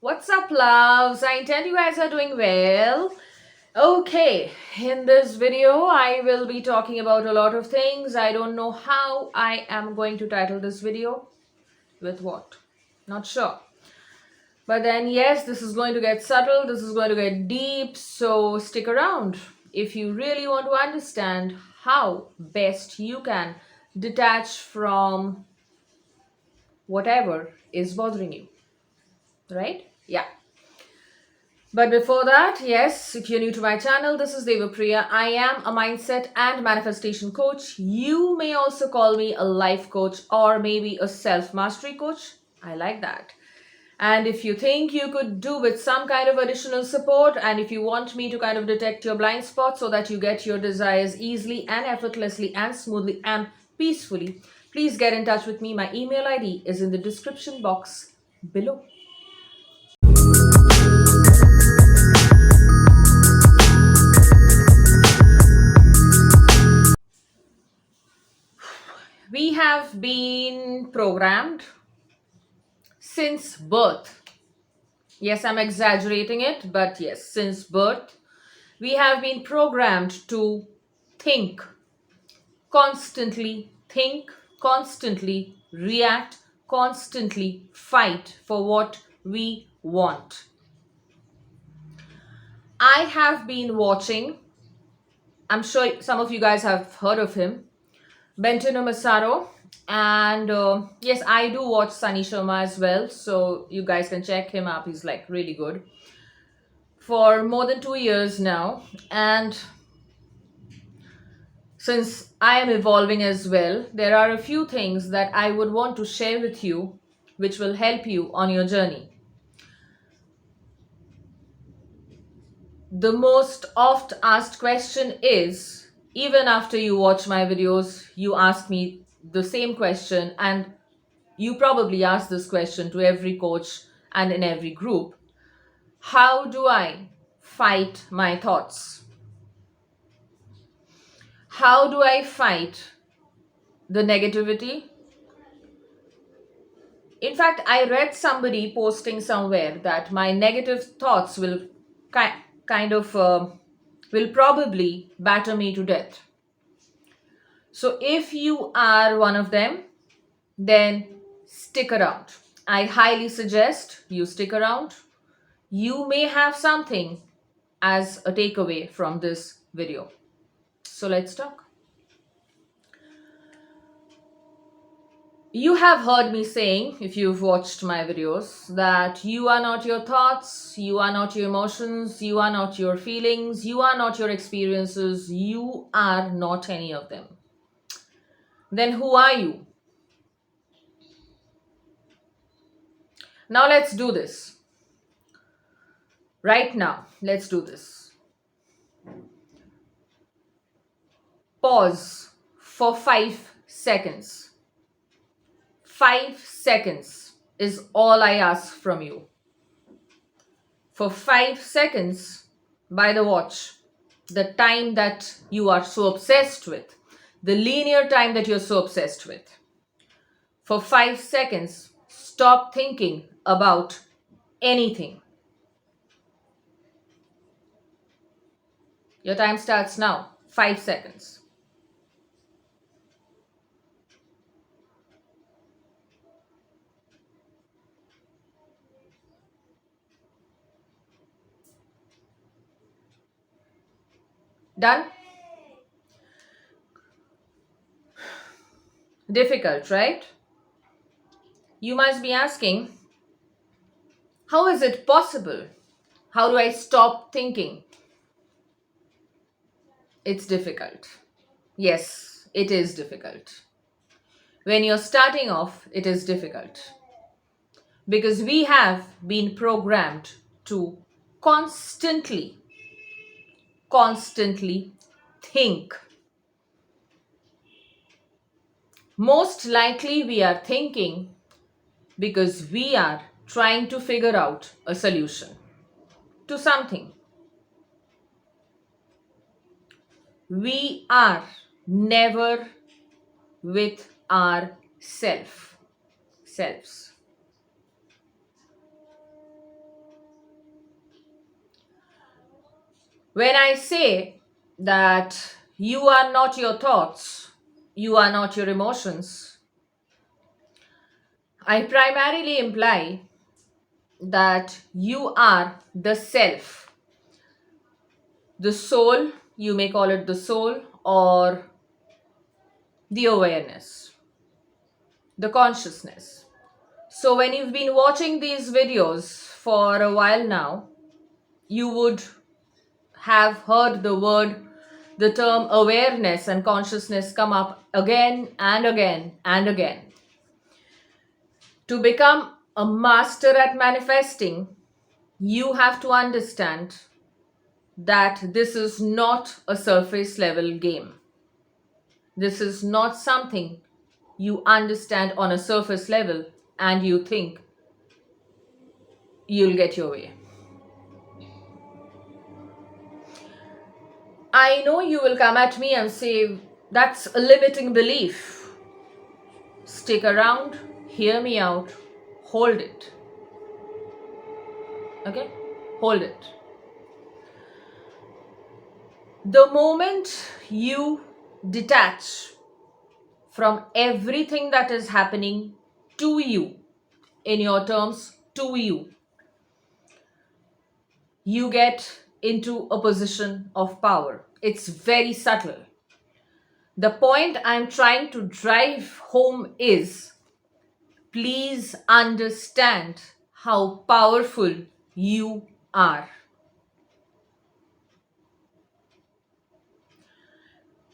What's up, loves? I intend you guys are doing well. Okay, in this video, I will be talking about a lot of things. I don't know how I am going to title this video. With what? Not sure. But then, yes, this is going to get subtle, this is going to get deep, so stick around if you really want to understand how best you can detach from whatever is bothering you. Right? Yeah. But before that, yes, if you're new to my channel, this is Devapriya. I am a mindset and manifestation coach. You may also call me a life coach or maybe a self-mastery coach. I like that. And if you think you could do with some kind of additional support, and if you want me to kind of detect your blind spots so that you get your desires easily and effortlessly and smoothly and peacefully, please get in touch with me. My email ID is in the description box below. We have been programmed since birth. Yes, I'm exaggerating it, but yes, since birth, we have been programmed to think, constantly react, constantly fight for what we want. I have been watching, I'm sure some of you guys have heard of him, Bentino Massaro. And yes, I do watch Sunny Sharma as well, so you guys can check him up. He's like really good for more than 2 years now. And since I am evolving as well, there are a few things that I would want to share with you which will help you on your journey. The most oft asked question is, even after you watch my videos, you ask me the same question, and you probably ask this question to every coach and in every group. How do I fight my thoughts? How do I fight the negativity? In fact, I read somebody posting somewhere that my negative thoughts will kind of will probably batter me to death. So if you are one of them, then stick around. I highly suggest you stick around. You may have something as a takeaway from this video. So let's talk. You have heard me saying, if you've watched my videos, that you are not your thoughts, you are not your emotions, you are not your feelings, you are not your experiences, you are not any of them. Then who are you? Now let's do this. Right now, let's do this. Pause for 5 seconds. 5 seconds is all I ask from you. For 5 seconds, by the watch, the time that you are so obsessed with, the linear time that you're so obsessed with. For 5 seconds, stop thinking about anything. Your time starts now. 5 seconds. Done? Difficult, right? You must be asking, how is it possible? How do I stop thinking? It's difficult. Yes, it is difficult. When you're starting off, it is difficult. Because we have been programmed to constantly think. Most likely we are thinking because we are trying to figure out a solution to something. We are never with our selves. When I say that you are not your thoughts, you are not your emotions, I primarily imply that you are the self, the soul, you may call it the soul or the awareness, the consciousness. So, when you've been watching these videos for a while now, you would have heard the term awareness and consciousness come up again and again and again. To become a master at manifesting, you have to understand that this is not a surface level game. This is not something you understand on a surface level and you think you'll get your way. I know you will come at me and say, that's a limiting belief. Stick around, hear me out, hold it. Okay? Hold it. The moment you detach from everything that is happening to you, in your terms, to you, you get into a position of power. It's very subtle. The point I'm trying to drive home is, please understand how powerful you are.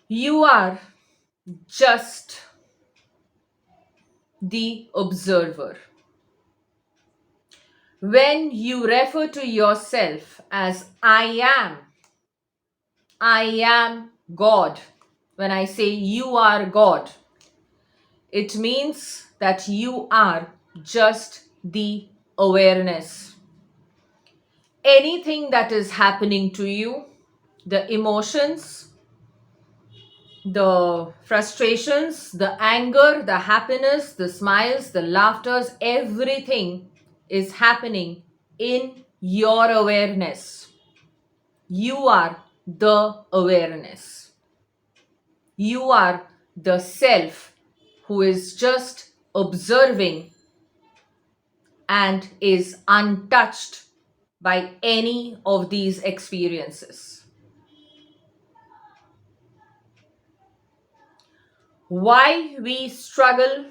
You are just the observer. When you refer to yourself as I am God. When I say you are God, it means that you are just the awareness. Anything that is happening to you, the emotions, the frustrations, the anger, the happiness, the smiles, the laughters, everything is happening in your awareness. You are the awareness. You are the self who is just observing and is untouched by any of these experiences. Why we struggle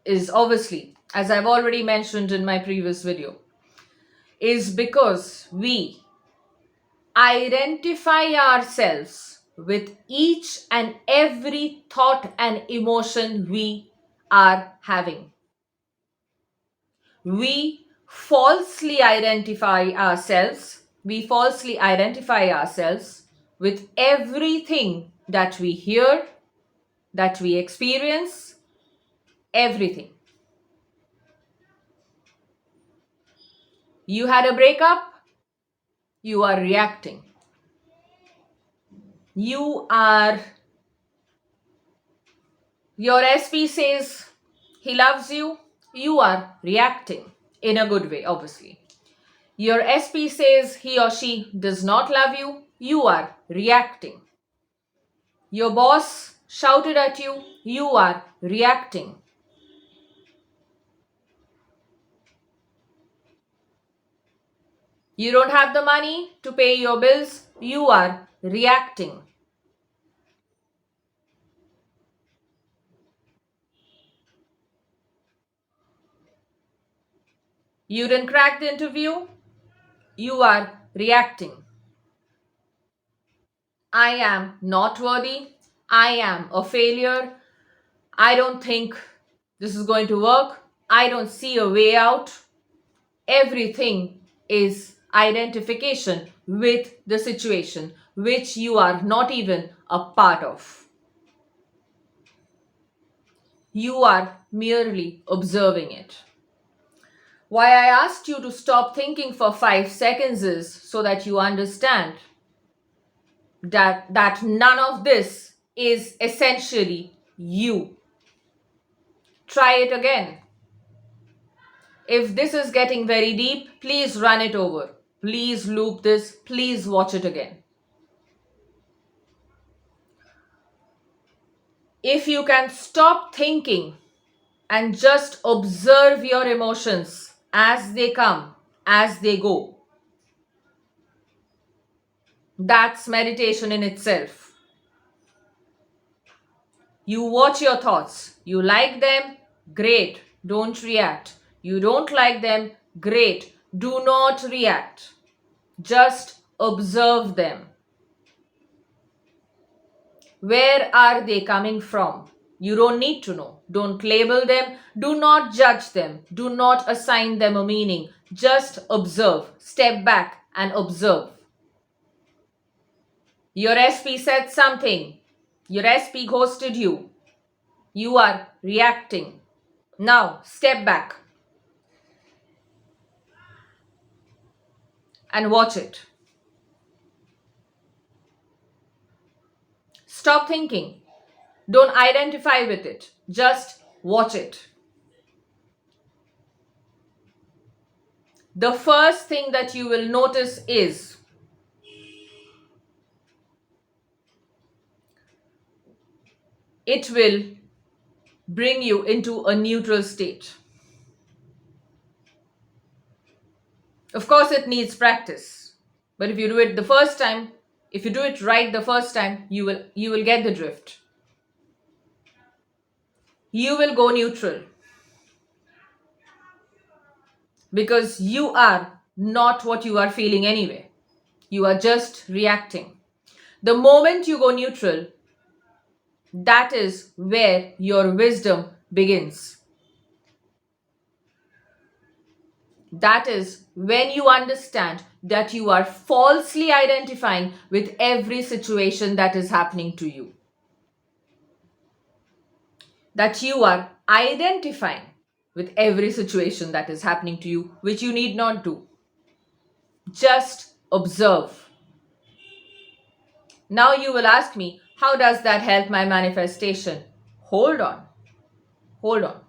is obviously, as I've already mentioned in my previous video, is because we identify ourselves with each and every thought and emotion we are having. We falsely identify ourselves. We falsely identify ourselves with everything that we hear, that we experience, everything. You had a breakup, you are reacting. Your SP says he loves you, you are reacting in a good way, obviously. Your SP says he or she does not love you, you are reacting. Your boss shouted at you, you are reacting. You don't have the money to pay your bills, you are reacting. You didn't crack the interview, you are reacting. I am not worthy, I am a failure, I don't think this is going to work, I don't see a way out. Everything is identification with the situation which you are not even a part of. You are merely observing it. Why I asked you to stop thinking for 5 seconds is so that you understand that none of this is essentially you. Try it again. If this is getting very deep, please run it over. Please loop this. Please watch it again. If you can stop thinking and just observe your emotions as they come, as they go, that's meditation in itself. You watch your thoughts. You like them? Great. Don't react. You don't like them? Great. Do not react. Just observe them. Where are they coming from? You don't need to know. Don't label them. Do not judge them. Do not assign them a meaning. Just observe. Step back and observe. Your SP said something. Your SP ghosted you. You are reacting. Now, step back and watch it. Stop thinking. Don't identify with it. Just watch it. The first thing that you will notice is it will bring you into a neutral state. Of course, it needs practice. But if you do it the first time, if you do it right the first time, you will get the drift. You will go neutral. Because you are not what you are feeling anyway. You are just reacting. The moment you go neutral, that is where your wisdom begins. That is when you understand that you are falsely identifying with every situation that is happening to you. That you are identifying with every situation that is happening to you, which you need not do. Just observe. Now you will ask me, how does that help my manifestation? Hold on. Hold on.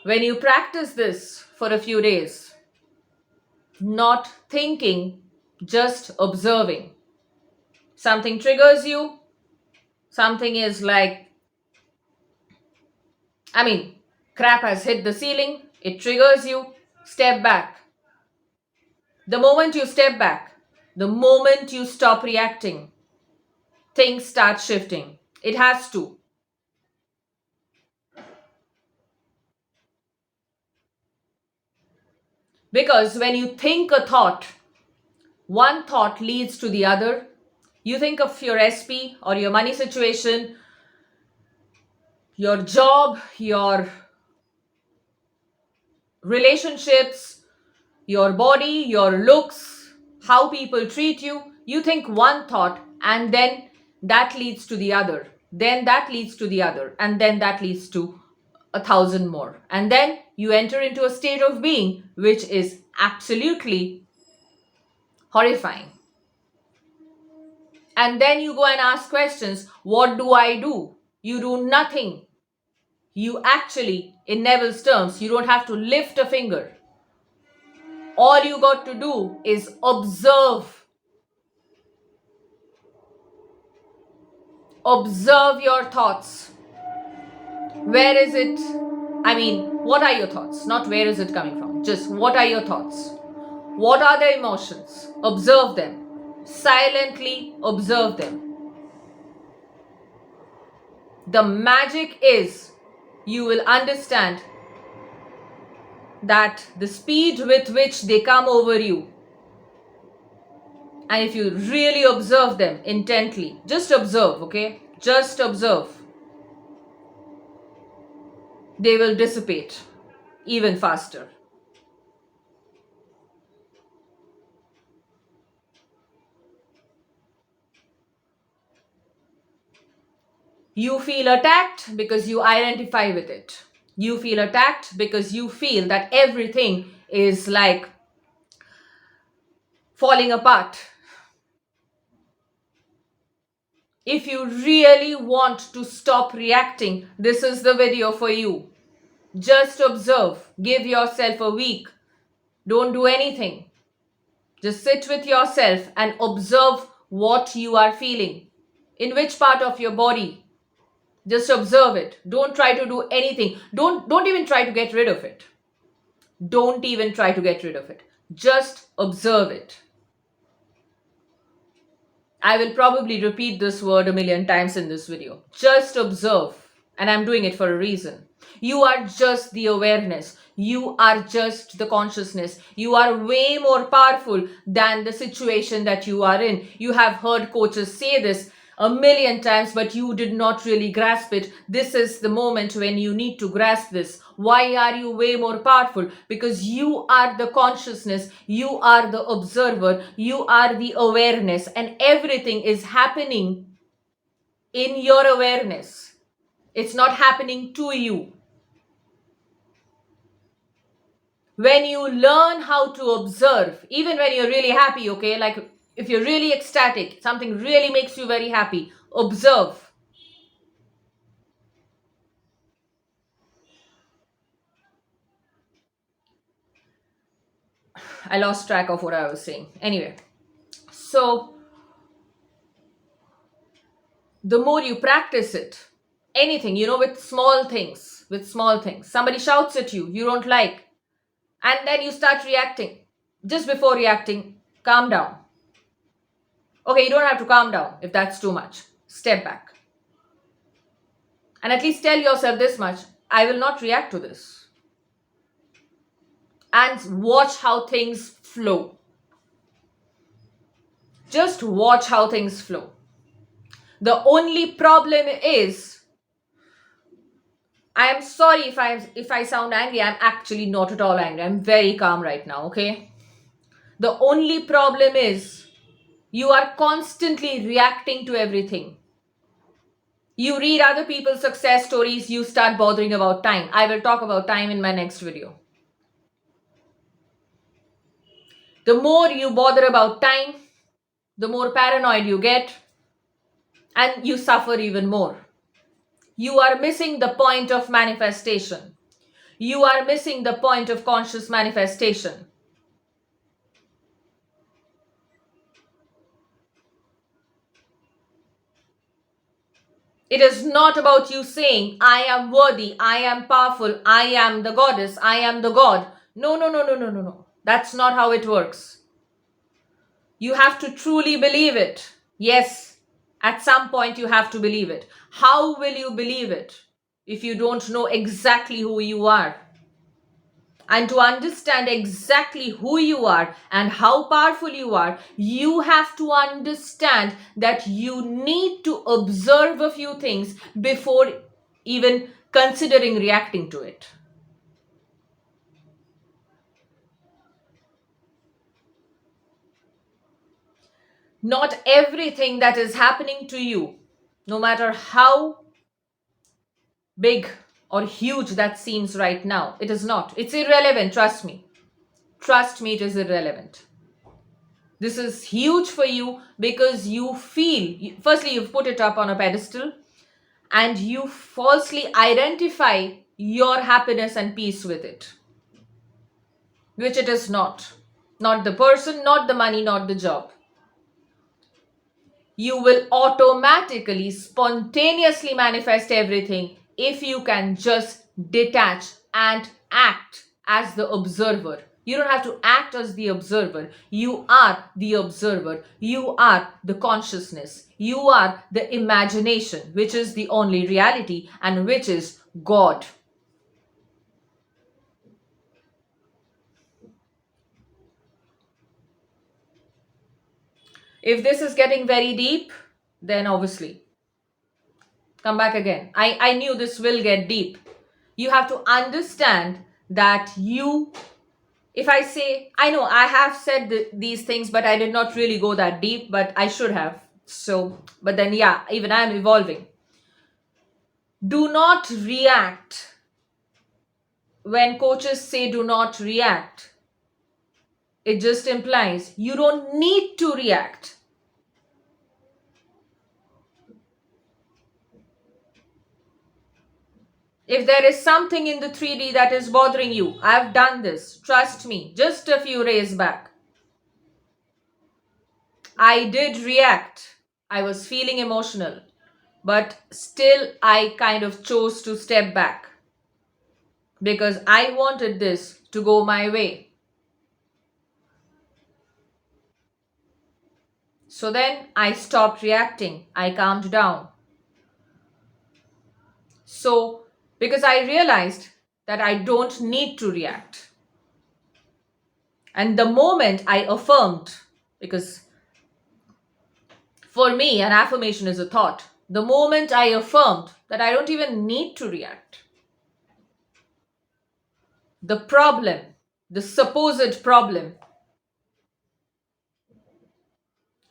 When you practice this for a few days, not thinking, just observing. Something triggers you. Something is like, crap has hit the ceiling. It triggers you. Step back. The moment you step back, the moment you stop reacting, things start shifting. It has to. Because when you think a thought, one thought leads to the other. You think of your SP or your money situation, your job, your relationships, your body, your looks, how people treat you. You think one thought and then that leads to the other. Then that leads to the other. And then that leads to 1,000 more. And then you enter into a state of being which is absolutely horrifying. And then you go and ask questions. What do I do? You do nothing. You actually, in Neville's terms, you don't have to lift a finger. All you got to do is observe. Observe your thoughts. Where is it? What are your thoughts? Not where is it coming from. Just what are your thoughts? What are the emotions? Observe them. Silently observe them. The magic is you will understand that the speed with which they come over you, and if you really observe them intently, just observe, okay? Just observe. They will dissipate even faster. You feel attacked because you identify with it. You feel attacked because you feel that everything is like falling apart. If you really want to stop reacting, this is the video for you. Just observe. Give yourself a week. Don't do anything. Just sit with yourself and observe what you are feeling. In which part of your body? Just observe it. Don't try to do anything. Don't even try to get rid of it. Don't even try to get rid of it. Just observe it. I will probably repeat this word a million times in this video. Just observe. And I'm doing it for a reason. You are just the awareness. You are just the consciousness. You are way more powerful than the situation that you are in. You have heard coaches say this a million times, but you did not really grasp it. This is the moment when you need to grasp this. Why are you way more powerful? Because you are the consciousness, you are the observer, you are the awareness, and everything is happening in your awareness. It's not happening to you. When you learn how to observe, even when you're really happy, okay, like if you're really ecstatic, something really makes you very happy, observe. I lost track of what I was saying. Anyway, so the more you practice it, anything, with small things, somebody shouts at you, you don't like, and then you start reacting. Just before reacting, calm down. Okay, you don't have to calm down if that's too much. Step back. And at least tell yourself this much: I will not react to this. And watch how things flow. Just watch how things flow. The only problem is, I am sorry if I sound angry. I'm actually not at all angry. I'm very calm right now, okay? The only problem is you are constantly reacting to everything. You read other people's success stories, you start bothering about time. I will talk about time in my next video. The more you bother about time, the more paranoid you get, and you suffer even more. You are missing the point of manifestation. You are missing the point of conscious manifestation. It is not about you saying, I am worthy, I am powerful, I am the goddess, I am the god. No, no, no, no, no, no, no. That's not how it works. You have to truly believe it. Yes, at some point you have to believe it. How will you believe it if you don't know exactly who you are? And to understand exactly who you are and how powerful you are, you have to understand that you need to observe a few things before even considering reacting to it. Not everything that is happening to you, no matter how big or huge that seems right now, it is not. It's irrelevant, trust me. Trust me, it is irrelevant. This is huge for you because you feel, firstly, you've put it up on a pedestal and you falsely identify your happiness and peace with it, which it is not. Not the person, not the money, not the job. You will automatically, spontaneously manifest everything if you can just detach and act as the observer. You don't have to act as the observer. You are the observer. You are the consciousness. You are the imagination, which is the only reality and which is God. If this is getting very deep, then obviously come back again. I knew this will get deep. You have to understand that if I say, I know I have said these things, but I did not really go that deep, but I should have. So, but then yeah, even I am evolving. Do not react. When coaches say do not react, it just implies you don't need to react. If there is something in the 3D that is bothering you, I've done this. Trust me, just a few days back. I did react. I was feeling emotional. But still, I kind of chose to step back because I wanted this to go my way. So then I stopped reacting. I calmed down. So, because I realized that I don't need to react. And the moment I affirmed, because for me, an affirmation is a thought. The moment I affirmed that I don't even need to react, the problem, the supposed problem,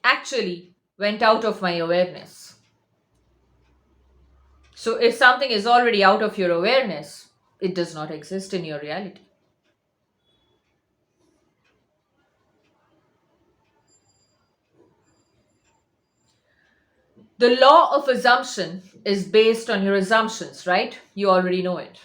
actually went out of my awareness. So if something is already out of your awareness, it does not exist in your reality. The law of assumption is based on your assumptions, right? You already know it.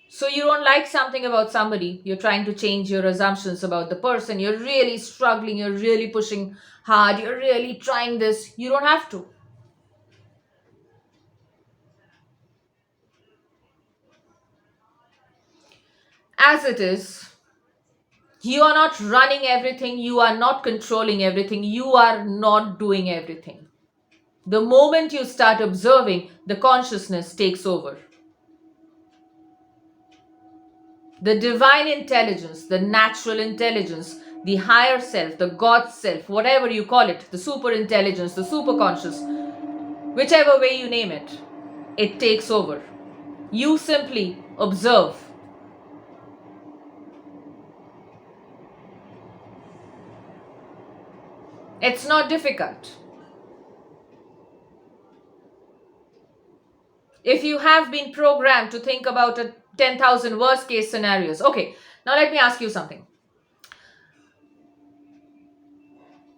So you don't like something about somebody, you're trying to change your assumptions about the person, you're really struggling, you're really pushing hard, you're really trying this. You don't have to. As it is, you are not running everything, you are not controlling everything, you are not doing everything. The moment you start observing, the consciousness takes over. The divine intelligence, the natural intelligence, the higher self, the God self, whatever you call it, the super intelligence, the super conscious, whichever way you name it, it takes over. You simply observe. It's not difficult. If you have been programmed to think about a 10,000 worst case scenarios. Okay, now let me ask you something.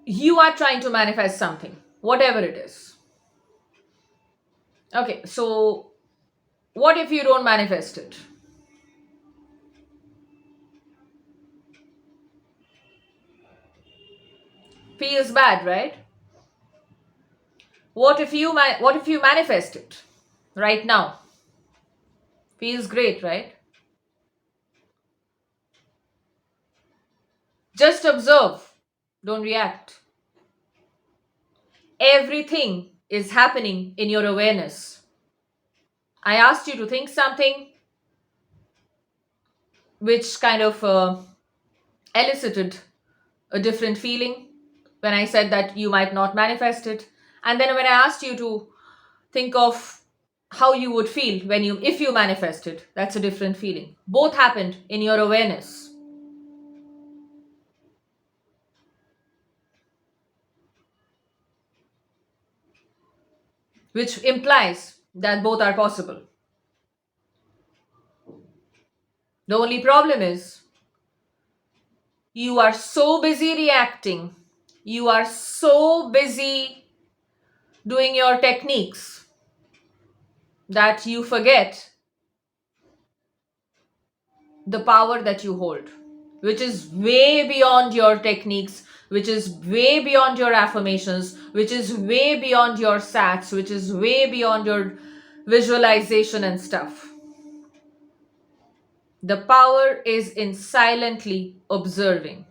You are trying to manifest something, whatever it is. Okay, so what if you don't manifest it? Feels bad, right? What if you manifest it right now? Feels great, right? Just observe, don't react. Everything is happening in your awareness. I asked you to think something which kind of elicited a different feeling when I said that you might not manifest it. And then when I asked you to think of how you would feel when you if you manifested, that's a different feeling. Both happened in your awareness. Which implies that both are possible. The only problem is you are so busy reacting, you are so busy doing your techniques that you forget the power that you hold, which is way beyond your techniques, which is way beyond your affirmations, which is way beyond your sats, which is way beyond your visualization and stuff. The power is in silently observing.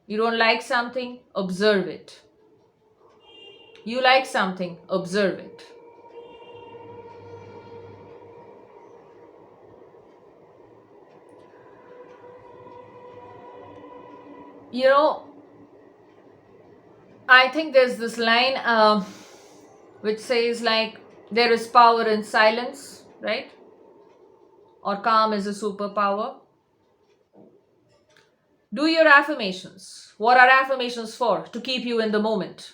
You don't like something, observe it. You like something, observe it. You know, I think there's this line which says, like, there is power in silence, right? Or calm is a superpower. Do your affirmations. What are affirmations for? To keep you in the moment,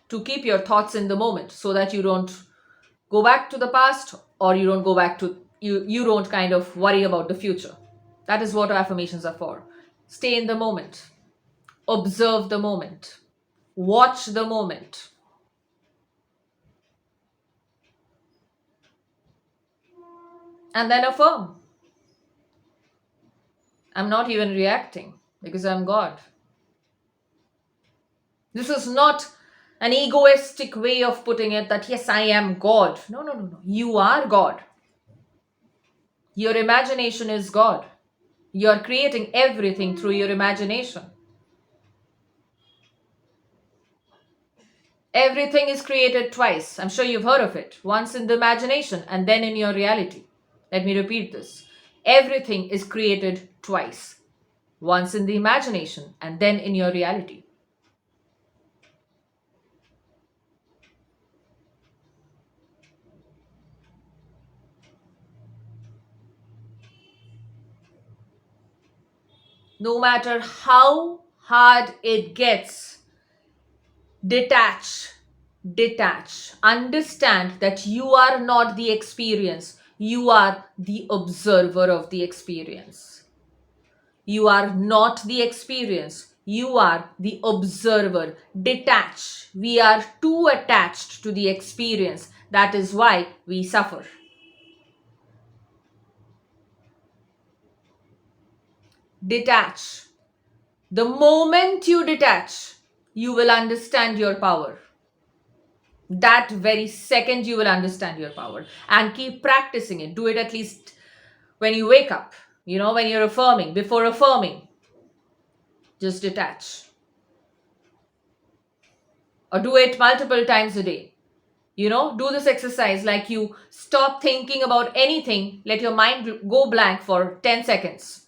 to keep your thoughts in the moment so that you don't go back to the past, or you don't go back to you don't kind of worry about the future. That is what affirmations are for. Stay in the moment, observe the moment, watch the moment. and then affirm. I'm not even reacting because I'm God. This is not an egoistic way of putting it that yes, I am God. No, no, no, no. You are God. Your imagination is God. You're creating everything through your imagination. Everything is created twice. I'm sure you've heard of it. Once in the imagination and then in your reality. Let me repeat this. Everything is created twice. Once in the imagination and then in your reality. No matter how hard it gets, detach. Detach. Understand that you are not the experience. You are the observer of the experience. You are not the experience. You are the observer. Detach. We are too attached to the experience. That is why we suffer. Detach. The moment you detach, you will understand your power. That very second, you will understand your power. And keep practicing it. Do it at least when you wake up, when you're affirming, before affirming, just detach. Or do it multiple times a day. Do this exercise like you stop thinking about anything, let your mind go blank for 10 seconds.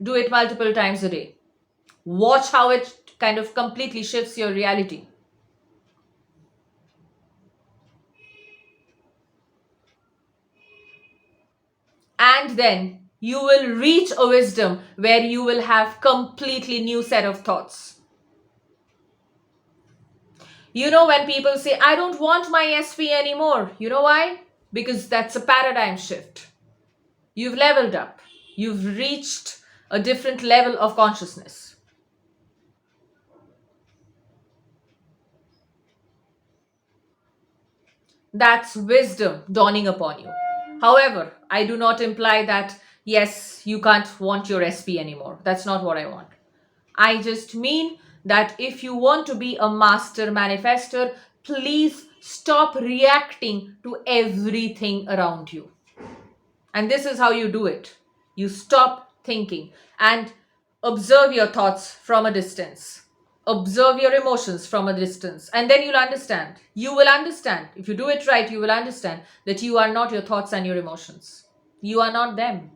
Do it multiple times a day. Watch how it kind of completely shifts your reality. And then you will reach a wisdom where you will have completely new set of thoughts. When people say, I don't want my SP anymore, you know why? Because that's a paradigm shift. You've leveled up. You've reached a different level of consciousness. That's wisdom dawning upon you. However, I do not imply that, yes, you can't want your SP anymore. That's not what I want. I just mean that if you want to be a master manifester, please stop reacting to everything around you. And this is how you do it. You stop thinking and observe your thoughts from a distance. Observe your emotions from a distance. And then you'll understand. You will understand. If you do it right, you will understand that you are not your thoughts and your emotions. You are not them.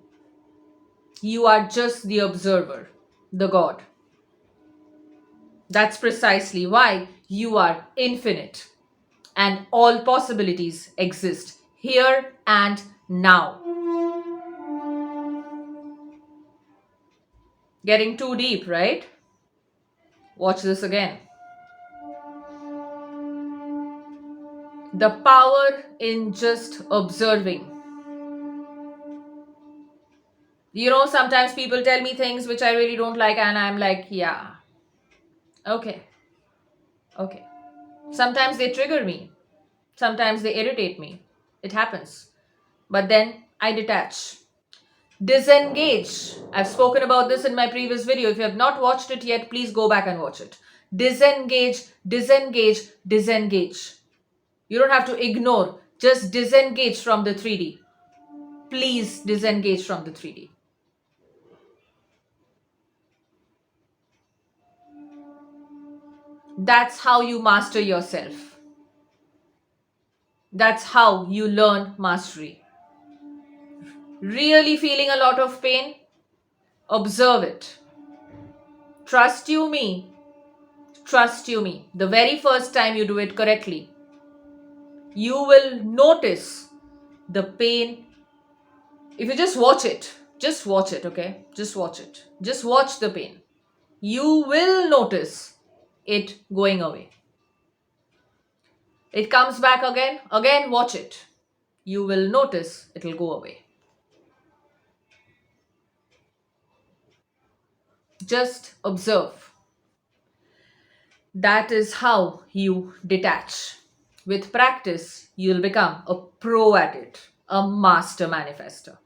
You are just the observer, the God. That's precisely why you are infinite and all possibilities exist here and now. Getting too deep, right? Watch this again. The power in just observing. Sometimes people tell me things which I really don't like, and I'm like, yeah, okay, okay. Sometimes they trigger me, sometimes they irritate me. It happens. But then I detach. Disengage. I've spoken about this in my previous video. If you have not watched it yet, please go back and watch it. Disengage, disengage, disengage. You don't have to ignore, just disengage from the 3D. Please disengage from the 3D. That's how you master yourself. That's how you learn mastery. Really feeling a lot of pain? Observe it. Trust you me. Trust you me. The very first time you do it correctly, you will notice the pain. If you just watch it, okay? Just watch it. Just watch the pain. You will notice it going away. It comes back again, watch it. You will notice it'll go away. Just observe. That is how you detach. With practice, you'll become a pro at it. a master manifester.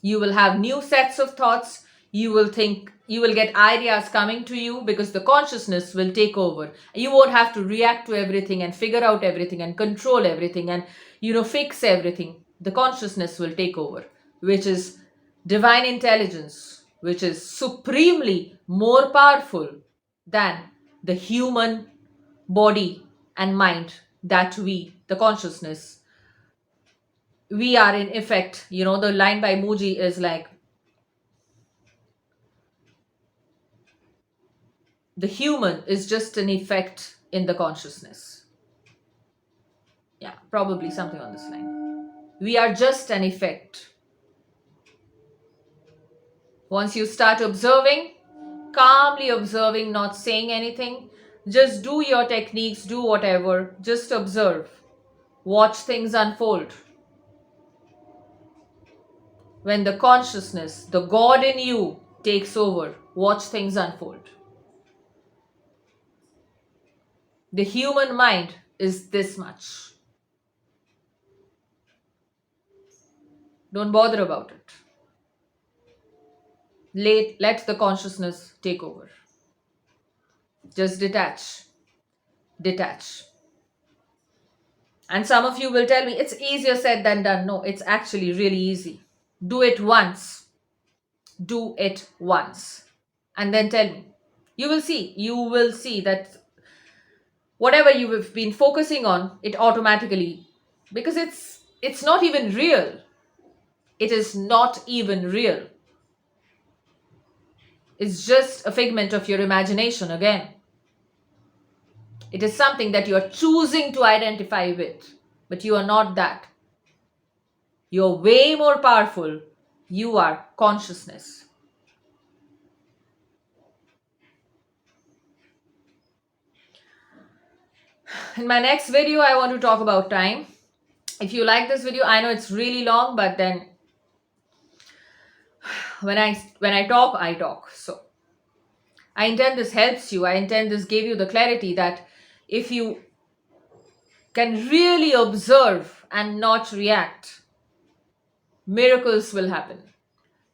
You will have new sets of thoughts. You will think, you will get ideas coming to you because the consciousness will take over. You won't have to react to everything and figure out everything and control everything and, fix everything. The consciousness will take over, which is divine intelligence, which is supremely more powerful than the human body and mind that the consciousness, we are in effect. The line by Muji is like, the human is just an effect in the consciousness. Yeah, probably something on this line. We are just an effect. Once you start observing, calmly observing, not saying anything, just do your techniques, do whatever, just observe. Watch things unfold. When the consciousness, the God in you takes over, watch things unfold. The human mind is this much. Don't bother about it. Let the consciousness take over. Just detach. Detach. And some of you will tell me it's easier said than done. No, it's actually really easy. Do it once. Do it once. And then tell me. You will see that whatever you have been focusing on, it automatically, because it's not even real. It is not even real. It's just a figment of your imagination again. It is something that you are choosing to identify with, but you are not that. You're way more powerful. You are consciousness. In my next video, I want to talk about time. If you like this video, I know it's really long, but then when I talk, I talk. So I intend this helps you. I intend this gave you the clarity that if you can really observe and not react, miracles will happen.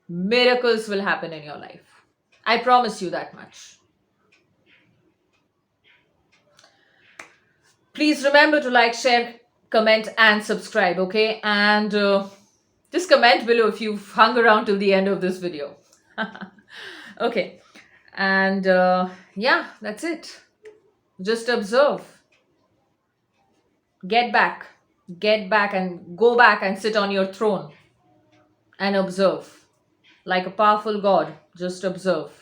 Miracles will happen in your life. I promise you that much. Please remember to like, share, comment, and subscribe, okay? And just comment below if you've hung around till the end of this video. Okay. And yeah, that's it. Just observe. Get back. Get back and go back and sit on your throne and observe. Like a powerful God, just observe.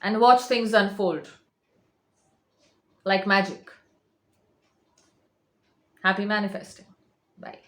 And watch things unfold. Like magic. Happy manifesting. Bye.